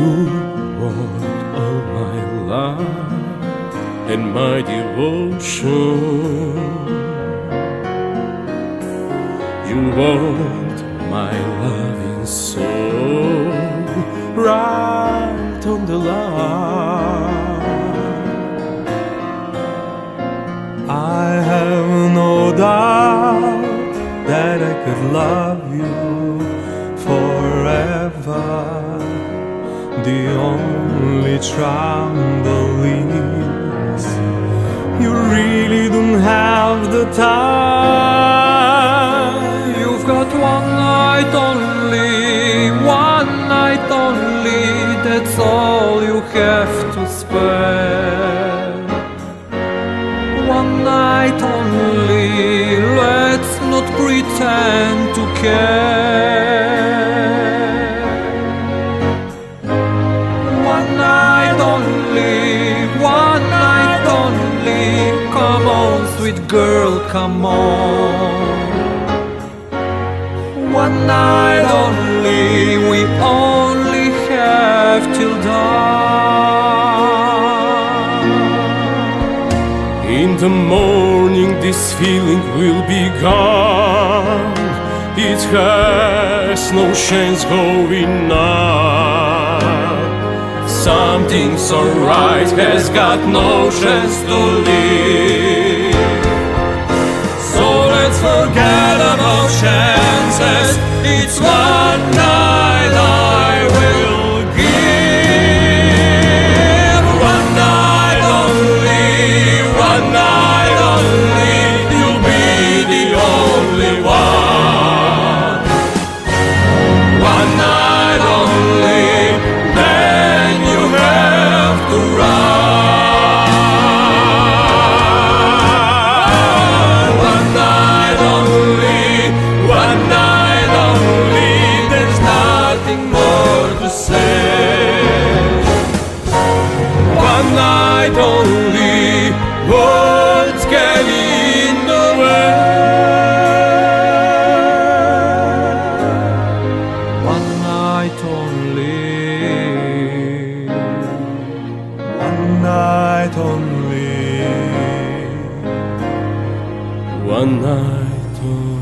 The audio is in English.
You want all my love and my devotion. You want my loving soul right on the line. I have no doubt that I could love you forever. The only trouble is you really don't have the time. You've got one night only, that's all you have to spare. One night only, let's not pretend to care. One night only, come on, sweet girl, come on. One night only, we only have till dawn. In the morning this feeling will be gone. It has no chance going on. Something's alright, has got no chance to live. So let's forget about chances. It's one night I will give. One night only, you'll be the only one. One night only, then you have to run. One night only, there's nothing more to say. One night only, words get in the way. One night only, one night only, One night only.